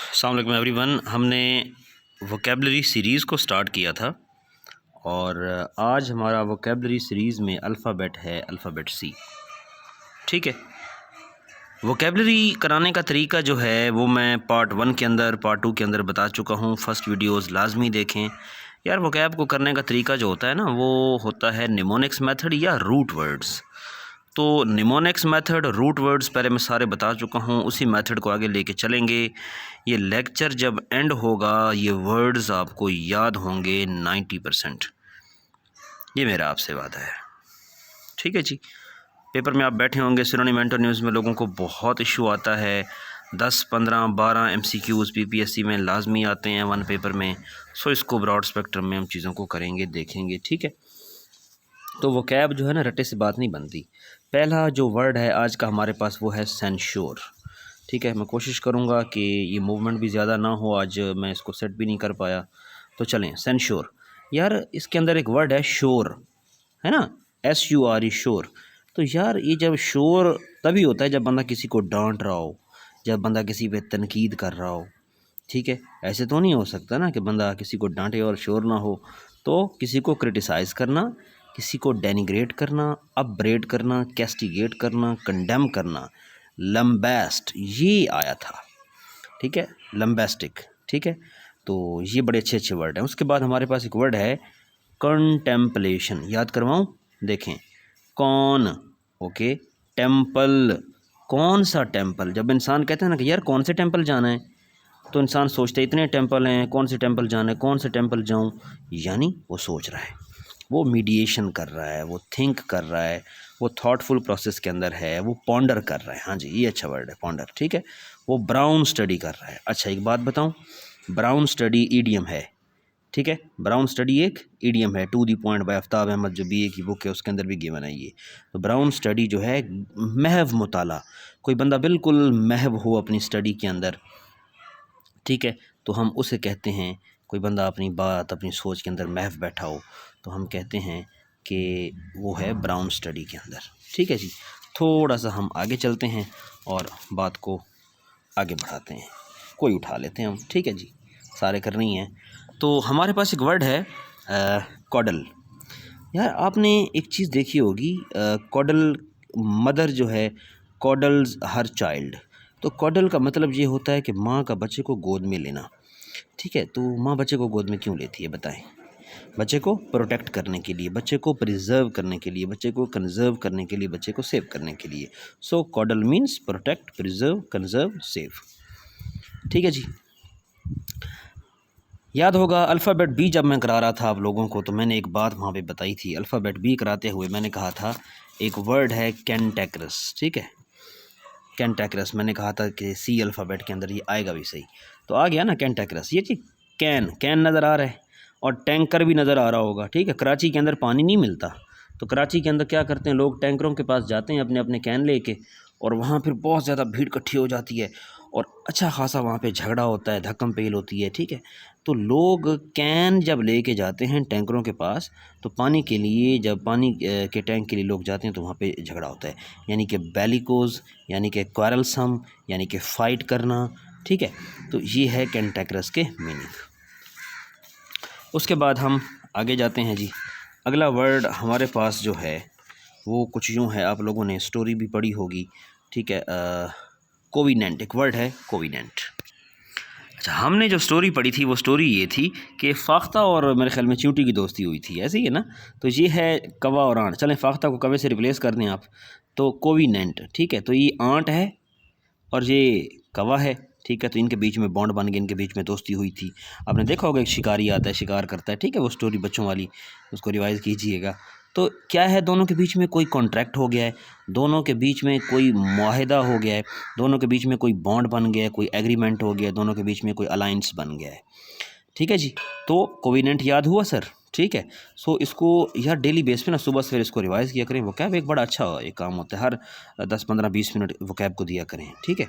अस्सलाम वालेकुम एवरीवन। हमने वोकेबलरी सीरीज़ को स्टार्ट किया था और आज हमारा वोकेबलरी सीरीज़ में अल्फ़ाबेट है अल्फ़ाबेट सी। ठीक है, वोकेबलरी कराने का तरीका जो है वो मैं पार्ट 1 के अंदर पार्ट 2 के अंदर बता चुका हूँ। फ़र्स्ट वीडियोस लाजमी देखें यार। वोकैब को करने का तरीका जो होता है ना वो होता है निमोनिक्स मेथड या रूट वर्ड्स। तो निमोनिक्स मेथड रूट वर्ड्स पहले मैं सारे बता चुका हूँ, उसी मेथड को आगे लेके चलेंगे। ये लेक्चर जब एंड होगा ये वर्ड्स आपको याद होंगे 90%। ये मेरा आपसे वादा है। ठीक है जी। पेपर में आप बैठे होंगे, सिनोनिम एंटोनिम्स में लोगों को बहुत इशू आता है। 10, 15, 12 MCQs PPSC में लाजमी आते हैं 1 पेपर में। सो इसको ब्रॉड स्पेक्ट्रम में हम चीज़ों को करेंगे, देखेंगे। ठीक है, तो वो कैब जो है ना रट्टे से बात नहीं बनती। पहला जो वर्ड है आज का हमारे पास वो है सेंश्योर। ठीक है, मैं कोशिश करूँगा कि ये मूवमेंट भी ज़्यादा ना हो, आज मैं इसको सेट भी नहीं कर पाया। तो चलें, सेंश्योर। यार इसके अंदर एक वर्ड है शोर, है ना, SURE शोर। तो यार ये जब शोर तभी होता है जब बंदा किसी को डांट रहा हो, जब बंदा किसी पे तनकीद कर रहा हो। ठीक है, ऐसे तो नहीं हो सकता ना कि बंदा किसी को डांटे और शोर ना हो। तो किसी को क्रिटिसाइज़ करना, किसी को डेनिग्रेट करना, अपब्रेड करना, कैस्टिगेट करना, कंडेम करना, लम्बेस्ट ये आया था। ठीक है, लम्बेस्टिक। ठीक है, तो ये बड़े अच्छे अच्छे वर्ड हैं। उसके बाद हमारे पास एक वर्ड है कंटेम्पलेशन। याद करवाऊँ, देखें। कौन, ओके, टेम्पल, कौन सा टेम्पल। जब इंसान कहते हैं ना कि यार कौन से टेम्पल जाना है, तो इंसान सोचते इतने टेम्पल हैं, कौन से टेम्पल जाना है, कौन से टेम्पल जाऊं। यानी वो सोच रहा है, वो मीडिएशन कर रहा है, वो थिंक कर रहा है, वो थॉटफुल प्रोसेस के अंदर है, वो पॉन्डर कर रहा है। हाँ जी, ये अच्छा वर्ड है, पॉन्डर। ठीक है, वो ब्राउन स्टडी कर रहा है। अच्छा एक बात बताऊं, ब्राउन स्टडी ईडियम है। ठीक है, ब्राउन स्टडी एक ईडियम है। To the point by Aftab Ahmed जो BA की बुक है उसके अंदर भी गिवन है ये। तो ब्राउन स्टडी जो है महव मुताला, कोई बंदा बिल्कुल महव हो अपनी स्टडी के अंदर। ठीक है, तो हम उसे कहते हैं, कोई बंदा अपनी बात अपनी सोच के अंदर महव बैठा हो तो हम कहते हैं कि वो है ब्राउन स्टडी के अंदर। ठीक है जी, थोड़ा सा हम आगे चलते हैं और बात को आगे बढ़ाते हैं, कोई उठा लेते हैं हम। ठीक है जी, सारे करने ही हैं। तो हमारे पास एक वर्ड है कॉडल। यार आपने एक चीज़ देखी होगी, कॉडल मदर जो है, कॉडल्स हर चाइल्ड। तो कॉडल का मतलब ये होता है कि माँ का बच्चे को गोद में लेना। ठीक है, तो माँ बच्चे को गोद में क्यों लेती है बताएं? बच्चे को प्रोटेक्ट करने के लिए, बच्चे को प्रिजर्व करने के लिए, बच्चे को कंजर्व करने के लिए, बच्चे को सेव करने के लिए। सो कॉडल means protect, preserve, conserve, save. ठीक है जी, याद होगा अल्फ़ाबेट B जब मैं करा रहा था आप लोगों को तो मैंने एक बात वहाँ पे बताई थी। अल्फ़ाबेट B कराते हुए मैंने कहा था एक वर्ड है कैंटेक्रस। ठीक है, कैंटेक्रस मैंने कहा था कि C अल्फ़ाबेट के अंदर ये आएगा भी सही, तो आ गया ना कैंटेक्रस। ये जी कैन नज़र आ रहा है और टैंकर भी नज़र आ रहा होगा। ठीक है, कराची के अंदर पानी नहीं मिलता तो कराची के अंदर क्या करते हैं लोग, टैंकरों के पास जाते हैं अपने अपने कैन लेके, और वहाँ फिर बहुत ज़्यादा भीड़ इकट्ठी हो जाती है और अच्छा खासा वहाँ पे झगड़ा होता है, धक्कम पेल होती है। ठीक है, तो लोग कैन जब लेके जाते हैं टैंकरों के पास तो पानी के लिए, जब पानी के टैंक के लिए लोग जाते हैं तो वहाँ पे झगड़ा होता है, यानी कि बेलिकोज, यानी कि क्वारलसम, यानी कि फ़ाइट करना। ठीक है, तो ये है कैंटेक्रस के मीनिंग। उसके बाद हम आगे जाते हैं जी। अगला वर्ड हमारे पास जो है वो कुछ यूँ है, आप लोगों ने स्टोरी भी पढ़ी होगी। ठीक है, कोविनेंट एक वर्ड है, कोविनेंट। अच्छा, हमने जो स्टोरी पढ़ी थी वो स्टोरी ये थी कि फ़ाख्ता और मेरे ख्याल में चींटी की दोस्ती हुई थी, ऐसे ही है ना। तो ये है कवा और आंट। चलें फ़ाख्ता को कवे से रिप्लेस कर दें आप, तो कोविनेंट। ठीक है, तो ये आंट है और ये कवा है। ठीक है, तो इनके बीच में बॉन्ड बन गया, इनके बीच में दोस्ती हुई थी। आपने देखा होगा एक शिकारी आता है, शिकार करता है। ठीक है, वो स्टोरी बच्चों वाली, उसको रिवाइज़ कीजिएगा। तो क्या है, दोनों के बीच में कोई कॉन्ट्रैक्ट हो गया है, दोनों के बीच में कोई मुआहिदा हो गया है, दोनों के बीच में कोई बॉन्ड बन गया है, कोई एग्रीमेंट हो गया है, दोनों के बीच में कोई अलाइंस बन गया है। ठीक है जी, तो कोविनेंट याद हुआ सर? ठीक है, सो इसको यार डेली बेस पे ना सुबह सवेरे इसको रिवाइज़ किया करें। वोकैब एक बड़ा अच्छा एक काम होता है, हर 10-15-20 मिनट वोकैब को दिया करें। ठीक है,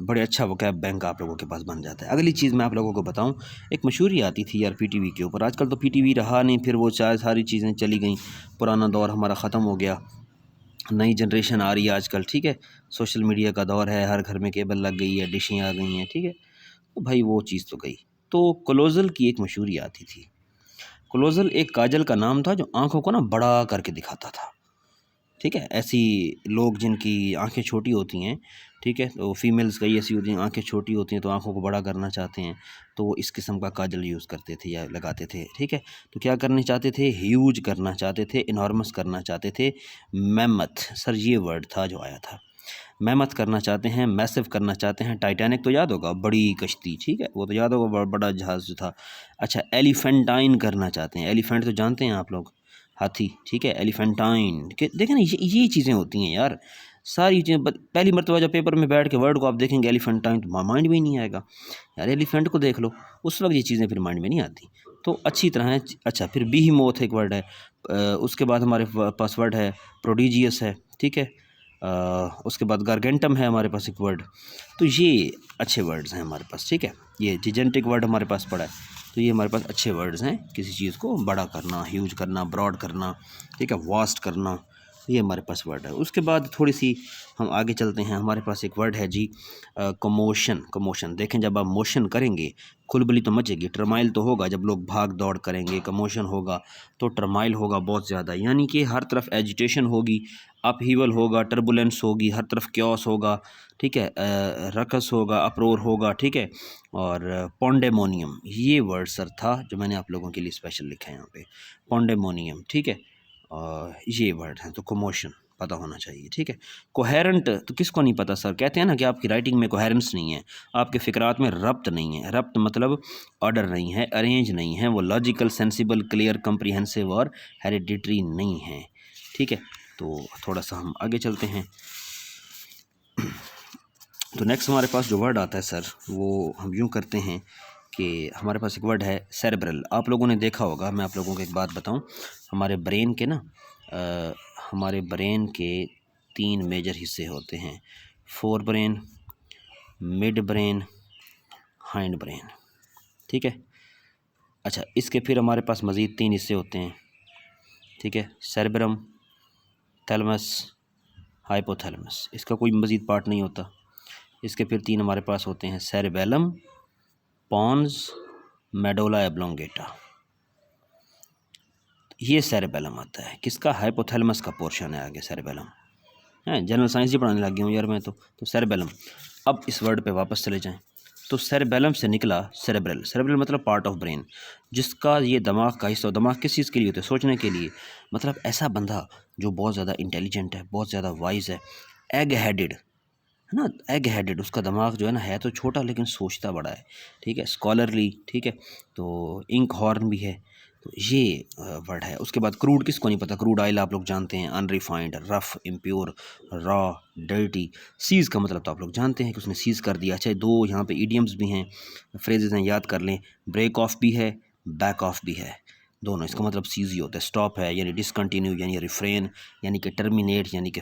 बड़े अच्छा वोकैब बैंक आप लोगों के पास बन जाता है। अगली चीज़ मैं आप लोगों को बताऊं, एक मशहूरी आती थी यार PTV के ऊपर। आजकल तो PTV रहा नहीं, फिर वो सारी चीज़ें चली गई, पुराना दौर हमारा ख़त्म हो गया, नई जनरेशन आ रही है आजकल। ठीक है, सोशल मीडिया का दौर है, हर घर में केबल लग गई है, डिशें आ गई हैं। ठीक है, तो भाई वो चीज़ तो गई। तो क्लोजल की एक मशहूरी आती थी। क्लोजल एक काजल का नाम था जो आँखों को ना बड़ा करके दिखाता था। ठीक है, ऐसी लोग जिनकी आंखें छोटी होती हैं, ठीक है, तो फीमेल्स कई ऐसी होती हैं आंखें छोटी होती हैं तो आंखों को बड़ा करना चाहते हैं, तो वो इस किस्म का काजल यूज़ करते थे या लगाते थे। ठीक है, तो क्या करना चाहते थे, ह्यूज करना चाहते थे, इनॉर्मस करना चाहते थे, मैमथ सर ये वर्ड था जो आया था, मैमथ करना चाहते हैं, मैसिव करना चाहते हैं। टाइटैनिक तो याद होगा, बड़ी कश्ती, ठीक है, वो तो याद होगा, बड़ा जहाज़ जो था। अच्छा, एलिफेंटाइन करना चाहते हैं, एलिफेंट तो जानते हैं आप लोग, हाथी, ठीक है, एलिफेंटाइन के देखें ना, ये चीज़ें होती हैं यार, सारी चीज़ें। पहली मरतबा जब पेपर में बैठ के वर्ड को आप देखेंगे एलिफेंटाइन, तो माइंड में ही नहीं आएगा यार, एलिफेंट को देख लो, उस वक्त ये चीज़ें फिर माइंड में नहीं आती। तो अच्छी तरह है। अच्छा, फिर बीहीमोथ एक वर्ड है, उसके बाद हमारे पास वर्ड है प्रोडिजियस है, ठीक है, उसके बाद गारगेंटम है हमारे पास एक वर्ड। तो ये अच्छे वर्ड्स हैं हमारे पास, ठीक है, ये जिजेंटिक वर्ड हमारे पास पड़ा है, तो ये हमारे पास अच्छे वर्ड्स हैं, किसी चीज़ को बड़ा करना, ह्यूज करना, ब्रॉड करना, ठीक है, वास्ट करना, ये हमारे पास वर्ड है। उसके बाद थोड़ी सी हम आगे चलते हैं, हमारे पास एक वर्ड है जी कमोशन। कमोशन देखें, जब आप मोशन करेंगे खुलबली तो मचेगी, टर्माइल तो होगा जब लोग भाग दौड़ करेंगे, कमोशन होगा तो टर्माइल होगा बहुत ज़्यादा, यानी कि हर तरफ एजिटेशन होगी, अपहीवल होगा, टर्बुलेंस होगी, हर तरफ क्योस होगा, ठीक है, रकस होगा, अप्रोर होगा, ठीक है। और पॉन्डेमोनियम ये वर्ड सर था जो मैंने आप लोगों के लिए स्पेशल लिखा है यहाँ पे, पॉन्डेमोनियम, ठीक है, ये वर्ड है, तो कमोशन पता होना चाहिए, ठीक है। कोहेरेंट तो किसको नहीं पता सर, कहते हैं ना कि आपकी राइटिंग में कोहेरेंस नहीं है, आपके फ़िक्रात में रब्त नहीं है। रब्त मतलब ऑर्डर नहीं है, अरेंज नहीं है, वो लॉजिकल, सेंसिबल, क्लियर, कम्प्रीहेंसिव और हेरिडिटरी नहीं है, ठीक है। तो थोड़ा सा हम आगे चलते हैं। तो नेक्स्ट हमारे पास जो वर्ड आता है सर, वो हम यूँ करते हैं कि हमारे पास एक वर्ड है सेरेब्रल। आप लोगों ने देखा होगा, मैं आप लोगों को एक बात बताऊं, हमारे ब्रेन के ना हमारे ब्रेन के 3 मेजर हिस्से होते हैं, fore brain, mid brain, hind brain, ठीक है। अच्छा, इसके फिर हमारे पास मज़ीद 3 हिस्से होते हैं, ठीक है, सेरेब्रम, थैलमस, हाइपोथैलेमस, इसका कोई मज़ीद पार्ट नहीं होता। इसके फिर 3 हमारे पास होते हैं, सेरेबेलम, पॉन्स, मेडोला एब्लोंगेटा, ये सेरेबेलम आता है। किसका, हाइपोथैलेमस का पोर्शन है आगे सेरेबेलम है। जनरल साइंस ही पढ़ाने लग गया हूँ यार मैं तो सेरेबेलम। अब इस वर्ड पे वापस चले जाएं, तो सेरेबेलम से निकला सेरेब्रल। सेरेब्रल मतलब पार्ट ऑफ ब्रेन, जिसका ये दिमाग का हिस्सा। दिमाग किस चीज़ के लिए होता है, सोचने के लिए, मतलब ऐसा बंदा जो बहुत ज़्यादा इंटेलिजेंट है, बहुत ज़्यादा वाइज है, एग हेडेड है ना, एग हेडेड, उसका दिमाग जो है ना, है तो छोटा लेकिन सोचता बड़ा है, ठीक है, स्कॉलरली, ठीक है, तो इंक हॉर्न भी है, तो ये वर्ड है। उसके बाद क्रूड, किसको नहीं पता, क्रूड ऑयल आप लोग जानते हैं, unrefined, rough, impure, raw, dirty. सीज़ का मतलब तो आप लोग जानते हैं कि उसने सीज़ कर दिया। अच्छा, 2 यहाँ पे इडियम्स भी हैं, फ्रेजेस हैं, याद कर लें, ब्रेक ऑफ भी है, बैक ऑफ भी है, दोनों इसका मतलब सीज़ ही होता है। स्टॉप है यानी डिसकंटिन्यू, यानी रिफ्रेन, यानी कि टर्मिनेट, यानी कि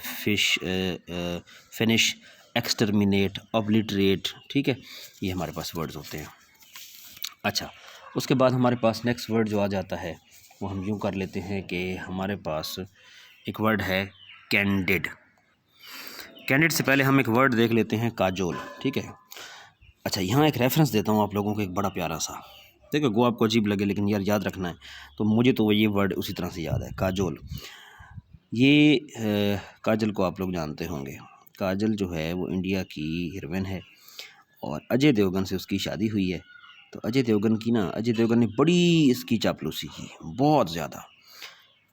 फिनिश, एक्सटर्मिनेट, ऑब्लिटरेट, ठीक है, ये हमारे पास वर्ड्स होते हैं। अच्छा, उसके बाद हमारे पास नेक्स्ट वर्ड जो आ जाता है, वो हम यूँ कर लेते हैं कि हमारे पास एक वर्ड है कैंडिड। कैंडिड से पहले हम एक वर्ड देख लेते हैं, काजोल, ठीक है। अच्छा, यहाँ एक रेफरेंस देता हूँ आप लोगों को, एक बड़ा प्यारा सा, देखो गो आपको अजीब लगे लेकिन यार याद रखना है, तो मुझे तो ये वर्ड उसी तरह से याद है, काजोल। ये काजल को आप लोग जानते होंगे, काजल जो है वो इंडिया की हीरोइन है और अजय देवगन से उसकी शादी हुई है। तो अजय देवगन ने बड़ी इसकी चापलूसी की, बहुत ज़्यादा,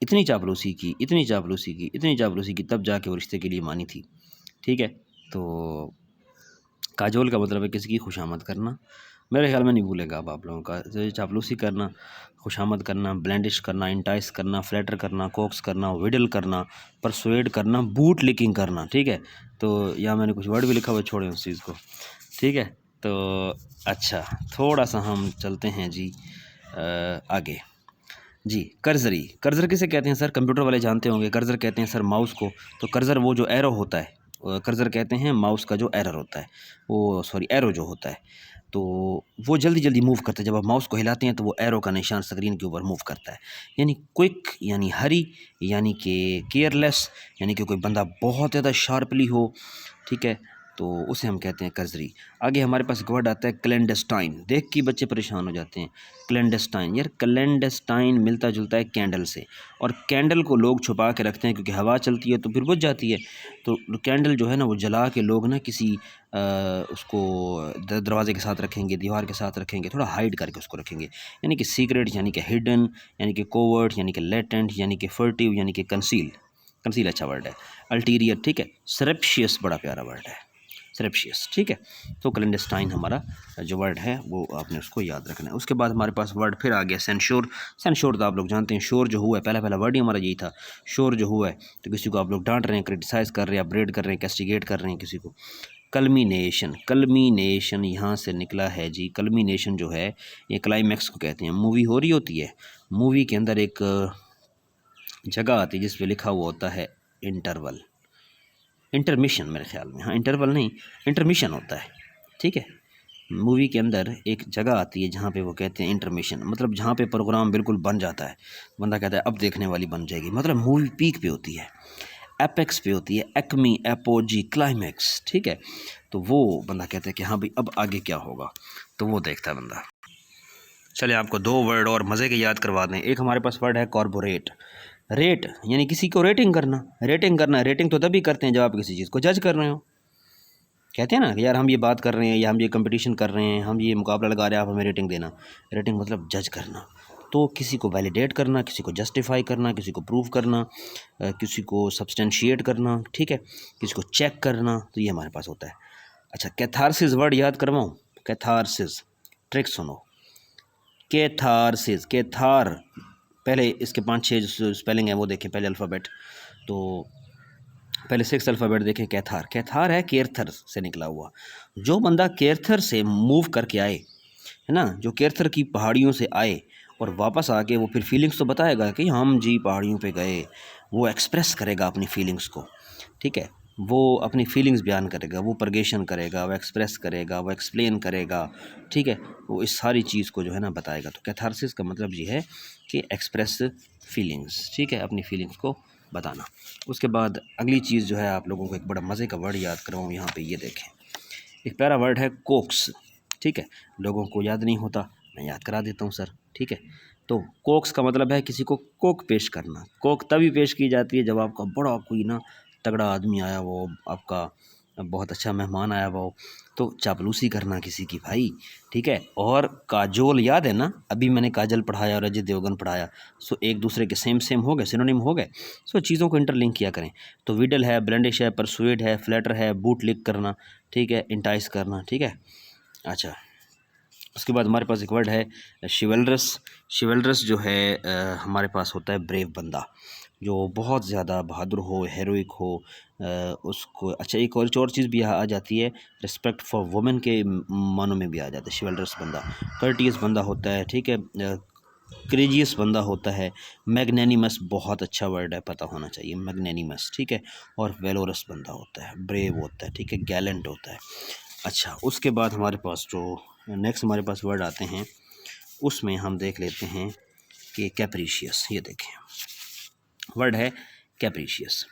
इतनी चापलूसी की, इतनी चापलूसी की, इतनी चापलूसी की, तब जाके वो रिश्ते के लिए मानी थी, ठीक है। तो काजोल का मतलब है किसी की खुशामद करना, मेरे ख्याल में नहीं भूलेगा अब आप लोगों का। तो चापलूसी करना, खुशामद करना, ब्लेंडिश करना, इंटाइस करना, फ्लैटर करना, कोक्स करना, विडल करना, परसुएड करना, बूट लिकिंग करना, ठीक है। तो यहाँ मैंने कुछ वर्ड भी लिखा हुआ, छोड़े उस चीज़ को, ठीक है। तो अच्छा, थोड़ा सा हम चलते हैं जी आगे जी। कर्जरी, कर्जर किसे कहते हैं सर, कंप्यूटर वाले जानते होंगे। कर्जर कहते हैं सर माउस को, तो कर्जर वो जो एरो होता है, कर्जर कहते हैं माउस का जो एरर होता है, वो सॉरी एरो जो होता है, तो वो जल्दी जल्दी मूव करता है। जब आप माउस को हिलाते हैं तो वो एरो का निशान स्क्रीन के ऊपर मूव करता है, यानी क्विक, यानी हरी, यानी कि केयरलेस, यानी कि कोई बंदा बहुत ज़्यादा शार्पली हो, ठीक है, तो उसे हम कहते हैं कजरी। आगे हमारे पास एक वर्ड आता है क्लैंडस्टाइन, देख के बच्चे परेशान हो जाते हैं। क्लैंडस्टाइन, यार क्लैंडस्टाइन मिलता जुलता है कैंडल से, और कैंडल को लोग छुपा के रखते हैं क्योंकि हवा चलती है तो फिर बुझ जाती है। तो कैंडल जो है ना वो जला के लोग ना किसी उसको दरवाजे के साथ रखेंगे, दीवार के साथ रखेंगे, थोड़ा हाइड करके उसको रखेंगे, यानी कि सीक्रेट, यानी कि हिडन, यानी कि कोवर्ट, यानी कि लेटेंट, यानी कि फर्टिव, यानी कि कंसील। कंसील अच्छा वर्ड है। अल्टीरियर, ठीक है। सरप्शियस बड़ा प्यारा वर्ड है, सरप्शियस, ठीक है। तो क्लैंडस्टाइन हमारा जो वर्ड है वो आपने उसको याद रखना है। उसके बाद हमारे पास वर्ड फिर आ गया सेंश्योर। सेंश्योर तो आप लोग जानते हैं, शोर जो हुआ है, पहला वर्ड ही हमारा यही था, शोर जो हुआ है। तो किसी को आप लोग डांट रहे हैं, क्रिटिसाइज़ कर रहे हैं, अपग्रेड कर रहे हैं, कैस्टिगेट कर रहे हैं किसी को। कल्मिनेशन, कल्मिनेशन यहाँ से निकला है जी। कल्मिनेशन जो है ये क्लाइमैक्स को कहते हैं। मूवी हो रही होती है, मूवी के अंदर एक जगह आती है जिस पे लिखा हुआ होता है इंटरवल, इंटरमिशन मेरे ख्याल में, हाँ इंटरवल नहीं, इंटरमिशन होता है, ठीक है। मूवी के अंदर एक जगह आती है जहाँ पे वो कहते हैं इंटरमिशन, मतलब जहाँ पे प्रोग्राम बिल्कुल बन जाता है, बंदा कहता है अब देखने वाली बन जाएगी, मतलब मूवी पीक पे होती है, एपेक्स पे होती है, एक्मी, एपोजी, क्लाइमैक्स, ठीक है। तो वो बंदा कहता है कि हाँ भाई अब आगे क्या होगा, तो वो देखता है बंदा। चलिए आपको दो वर्ड और मज़े के याद करवा दें। एक हमारे पास वर्ड है कॉर्पोरेट। रेट यानी किसी को रेटिंग करना, रेटिंग करना। रेटिंग तो तभी करते हैं जब आप किसी चीज़ को जज कर रहे हो। कहते हैं ना कि यार हम ये बात कर रहे हैं या हम ये कंपटीशन कर रहे हैं, हम ये मुकाबला लगा रहे हैं, आप हमें रेटिंग देना। रेटिंग मतलब जज करना, तो किसी को वैलिडेट करना, किसी को जस्टिफाई करना, किसी को प्रूव करना, किसी को सब्सटेंशिएट करना, ठीक है, किसी को चेक करना, तो ये हमारे पास होता है। अच्छा, कैथारसिस वर्ड याद करवाऊँ? कैथारसिस, ट्रिक सुनो। कैथारसिस, कैथार, पहले इसके 5-6 जो स्पेलिंग है वो देखें, पहले अल्फ़ाबेट, तो पहले 6 अल्फ़ाबेट देखें। कैथार, कैथार है केर्थर से निकला हुआ। जो बंदा केर्थर से मूव करके आए, है ना, जो केर्थर की पहाड़ियों से आए और वापस आके वो फिर फीलिंग्स तो बताएगा कि हम जी पहाड़ियों पे गए, वो एक्सप्रेस करेगा अपनी फीलिंग्स को, ठीक है, वो अपनी फीलिंग्स बयान करेगा, वो परगेशन करेगा, वो एक्सप्रेस करेगा, वो एक्सप्लेन करेगा, ठीक है, वो इस सारी चीज़ को जो है ना बताएगा। तो कैथारसिस का मतलब ये है कि एक्सप्रेस फीलिंग्स, ठीक है, अपनी फीलिंग्स को बताना। उसके बाद अगली चीज़ जो है आप लोगों को एक बड़ा मज़े का वर्ड याद करवाऊँ, यहाँ पे ये देखें, एक प्यारा वर्ड है कोक्स, ठीक है, लोगों को याद नहीं होता, मैं याद करा देता हूँ सर, ठीक है। तो कोक्स का मतलब है किसी को कोक पेश करना। कोक तभी पेश की जाती है जब आपका बड़ा कोई ना तगड़ा आदमी आया हो, आपका बहुत अच्छा मेहमान आया हुआ हो, तो चापलूसी करना किसी की भाई, ठीक है। और काजोल याद है ना, अभी मैंने काजल पढ़ाया और अजय देवगन पढ़ाया, सो एक दूसरे के सेम हो गए, सिनोनिम हो गए। सो चीज़ों को इंटरलिंक किया करें। तो विडल है, ब्लेंडिश है, परसुएड है, फ्लैटर है, बूट लिक करना, ठीक है, इंटाइस करना, ठीक है। अच्छा, उसके बाद हमारे पास एक वर्ड है शिवल्रस। शिवल्रस जो है हमारे पास होता है ब्रेव बंदा, जो बहुत ज़्यादा बहादुर हो, हेरोइक हो, उसको। अच्छा, एक और चीज़ भी आ जाती है, रिस्पेक्ट फॉर वुमेन के मानों में भी आ जाता है शिवल्रस बंदा। कर्टियस बंदा होता है, ठीक है, क्रेजियस बंदा होता है। मैग्नेनिमस बहुत अच्छा वर्ड है, पता होना चाहिए, मैग्नेनिमस, ठीक है। और वेलोरस बंदा होता है, ब्रेव होता है, ठीक है, गैलेंट होता है। अच्छा, उसके बाद हमारे पास जो नेक्स्ट हमारे पास वर्ड आते हैं, उसमें हम देख लेते हैं कि कैप्रीशियस। ये देखें, वर्ड है कैप्रीशियस।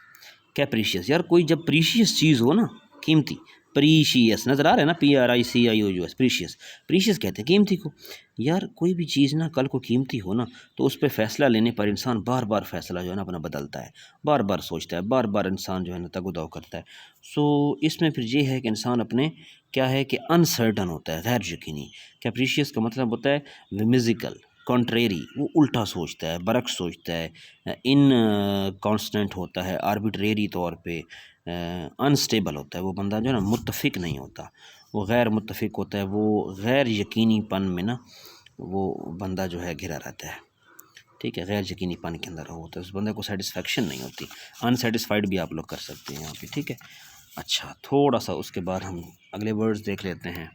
कैप्रीशियस, यार कोई जब प्रीशियस चीज़ हो ना, कीमती, प्रीशियस नज़र आ रहा है ना, PRICIOUS, प्रीशियस। प्रीशियस कहते हैं कीमती को। यार कोई भी चीज़ ना कल को कीमती हो ना, तो उस पर फ़ैसला लेने पर इंसान बार बार फ़ैसला जो है ना अपना बदलता है, बार बार सोचता है, बार बार इंसान जो है ना तगुदाव करता है। सो इसमें फिर ये है कि इंसान अपने क्या है कि अनसर्टन होता है, गैर यकीनी। कैप्रीशियस का मतलब होता है विमिजिकल, कॉन्ट्रेरी, वो उल्टा सोचता है, बरक्स सोचता है, इन कांस्टेंट होता है, आर्बिट्रेरी तौर पे अनस्टेबल होता है। वो बंदा जो है ना मुत्तफ़िक नहीं होता, वो गैर मुत्तफ़िक होता है, वो गैर यकीनीपन में ना वो बंदा जो है घिरा रहता है, ठीक है, गैर यकीनीपन के अंदर होता है, उस बंदे को सेटिस्फेक्शन नहीं होती। अनसेटिस्फाइड भी आप लोग कर सकते हैं यहाँ पे, ठीक है। अच्छा, थोड़ा सा उसके बाद हम अगले वर्ड्स देख लेते हैं।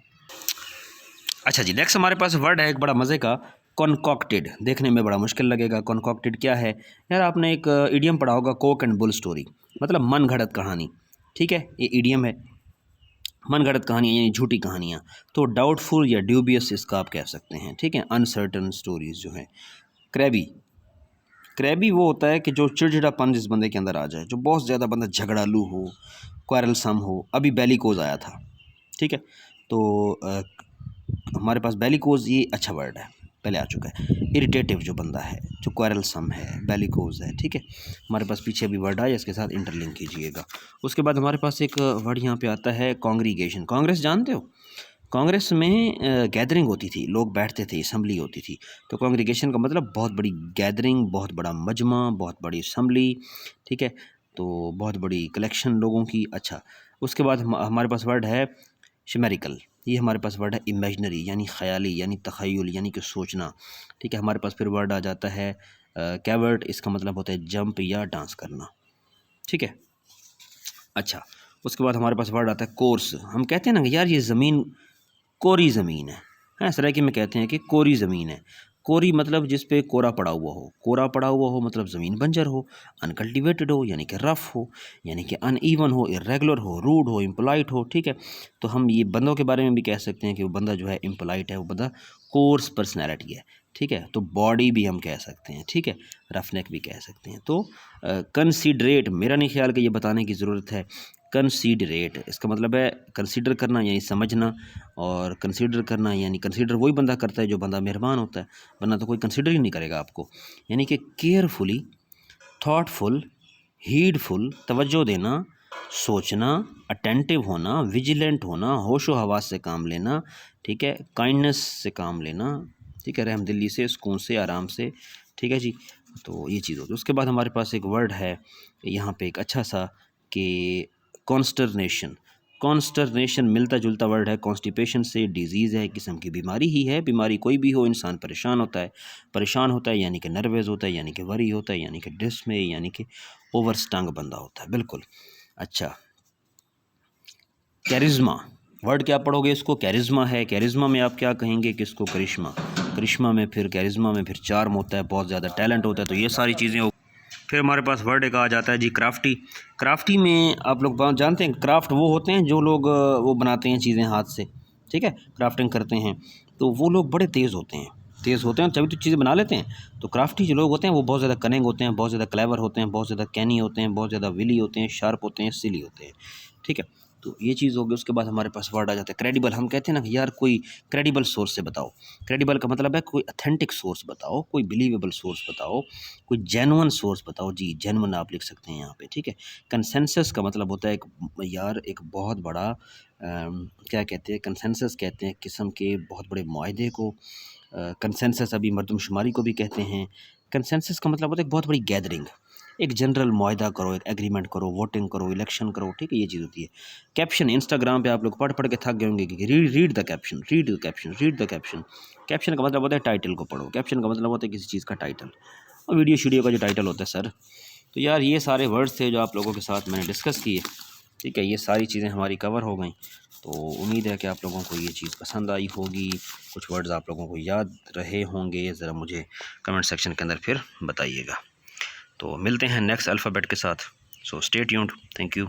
अच्छा जी, नेक्स्ट हमारे पास वर्ड है एक बड़ा मज़े का, कॉन्कॉक्टेड। देखने में बड़ा मुश्किल लगेगा, कॉन्कॉक्टेड क्या है? यार आपने एक इडियम पढ़ा होगा, कोक एंड बुल स्टोरी, मतलब मन घड़त कहानी, ठीक है, ये इडियम है, मन घड़त कहानियाँ यानी झूठी कहानियाँ। तो डाउटफुल या ड्यूबियस इसका आप कह सकते हैं, ठीक है, अनसर्टन स्टोरीज जो हैं। क्रैबी, क्रैबी वो होता है कि जो चिड़चिड़ापन जिस बंदे के अंदर आ जाए, जो बहुत ज़्यादा बंदा झगड़ालू हो, क्वारलसम हो, अभी बेलिकोज आया था, ठीक है। तो हमारे पास बेलिकोज ये अच्छा वर्ड है, पहले आ चुका है। इरिटेटिव जो बंदा है, जो क्वारलसम है, बेलिकोज है, ठीक है। हमारे पास पीछे अभी वर्ड आया, इसके साथ इंटरलिंक कीजिएगा। उसके बाद हमारे पास एक वर्ड यहाँ पे आता है कॉन्ग्रीगेशन। कांग्रेस जानते हो? कांग्रेस में गैदरिंग होती थी, लोग बैठते थे, असम्बली होती थी। तो कांग्रीगेशन का मतलब बहुत बड़ी गैदरिंग, बहुत बड़ा मजमा, बहुत बड़ी असम्बली, ठीक है। तो बहुत बड़ी कलेक्शन लोगों की। अच्छा, उसके बाद हमारे पास वर्ड है शिमेरिकल। ये हमारे पास वर्ड है इमेजनरी, यानी ख़याली, यानी तख़य्युल, यानी कि सोचना, ठीक है। हमारे पास फिर वर्ड आ जाता है कैवर्ट। इसका मतलब होता है जंप या डांस करना, ठीक है। अच्छा, उसके बाद हमारे पास वर्ड आता है कोर्स। हम कहते हैं ना कि यार ये ज़मीन कोरी ज़मीन है, सराइकी में कहते हैं कि कोरी ज़मीन है। कोरी मतलब जिस पे कोरा पड़ा हुआ हो, कोरा पड़ा हुआ हो मतलब ज़मीन बंजर हो, अनकल्टिवेटेड हो यानी कि रफ़ हो, यानी कि अनइवन हो, इर्रेगुलर हो, रूड हो, इम्पोलाइट हो, ठीक है। तो हम ये बंदों के बारे में भी कह सकते हैं कि वो बंदा जो है इम्पोलाइट है, वो बंदा कोर्स पर्सनैलिटी है, ठीक है। तो बॉडी भी हम कह सकते हैं, ठीक है, रफनेक भी कह सकते हैं। तो कंसीडरेट, मेरा नहीं ख्याल कि ये बताने की ज़रूरत है। कंसीडरेट इसका मतलब है कंसीडर करना यानी समझना, और कंसीडर करना यानी कंसीडर वही बंदा करता है जो बंदा मेहरबान होता है, वरना तो कोई कंसीडर ही नहीं करेगा आपको। यानी कि केयरफुली, थॉटफुल, हीडफुल, तवज्जो देना, सोचना, अटेंटिव होना, विजिलेंट होना, होशो हवास से काम लेना, ठीक है, काइंडनेस से काम लेना, ठीक है, रहमदिली से, सुकून से, आराम से, ठीक है जी। तो ये चीज़ होती है। उसके बाद हमारे पास एक वर्ड है यहाँ पे एक अच्छा सा कि कॉन्स्टरनेशन। कॉन्स्टरनेशन मिलता जुलता वर्ड है कॉन्स्टिपेशन से। डिजीज़ है, किस्म की बीमारी ही है। बीमारी कोई भी हो, इंसान परेशान होता है। परेशान होता है यानी कि नर्वस होता है, यानी कि वरी होता है, यानी कि डिसमे, यानी कि ओवर स्टंग बंदा होता है, बिल्कुल। अच्छा, कैरिज्मा वर्ड क्या पढ़ोगे इसको? कैरिज्मा है। कैरिज्मा में आप क्या कहेंगे कि इसको करिश्मा। करिश्मा में फिर कैरिज्मा में फिर चार्म होता है, बहुत ज़्यादा टैलेंट होता है। तो ये सारी चीज़ें हो। फिर हमारे पास वर्ड एक आ जाता है जी क्राफ्टी। क्राफ्टी में आप लोग जानते हैं, क्राफ्ट वो होते हैं जो लोग वो बनाते हैं चीज़ें हाथ से, ठीक है, क्राफ्टिंग करते हैं। तो वो लोग बड़े तेज़ होते हैं, तभी तो चीज़ें बना लेते हैं। तो क्राफ्टी जो लोग होते हैं वो बहुत ज़्यादा कनिंग होते हैं, बहुत ज़्यादा क्लेवर होते हैं, बहुत ज़्यादा कैनी होते हैं, बहुत ज़्यादा विली होते हैं, शार्प होते हैं, सिली होते हैं, ठीक है। तो ये चीज़ होगी। उसके बाद हमारे पास वर्ड आ जाता है क्रेडिबल। हम कहते हैं ना कि यार कोई क्रेडिबल सोर्स से बताओ। क्रेडिबल का मतलब है कोई अथेंटिक सोर्स बताओ, कोई बिलीवेबल सोर्स बताओ, कोई जेन्युइन सोर्स बताओ। जी, जेन्युइन आप लिख सकते हैं यहाँ पे, ठीक है। कंसेंसस का मतलब होता है एक बहुत बड़ा क्या कहते हैं, कंसेंसस कहते हैं किस्म के बहुत बड़े मुआहदे को। कंसेंसस अभी मरदमशुमारी को भी कहते हैं। कंसेंसस का मतलब होता है एक बहुत बड़ी गैदरिंग, एक जनरल मुआहदा करो, एक एग्रीमेंट करो, वोटिंग करो, इलेक्शन करो, ठीक है, ये चीज़ होती है। कैप्शन, इंस्टाग्राम पे आप लोग पढ़ के थक गए होंगे कि read the caption, read the caption, read the caption. Caption का मतलब होता है टाइटल को पढ़ो। कैप्शन का मतलब होता है किसी चीज़ का टाइटल, और वीडियो शीडियो का जो टाइटल होता है सर। तो यार ये सारे वर्ड्स थे जो आप लोगों के साथ मैंने डिस्कस किए, ठीक है। ये सारी चीज़ें हमारी कवर हो गई। तो उम्मीद है कि आप लोगों को ये चीज़ पसंद आई होगी, कुछ वर्ड्स आप लोगों को याद रहे होंगे। ज़रा मुझे कमेंट सेक्शन के अंदर फिर बताइएगा। तो मिलते हैं नेक्स्ट अल्फ़ाबेट के साथ। So stay tuned. Thank you.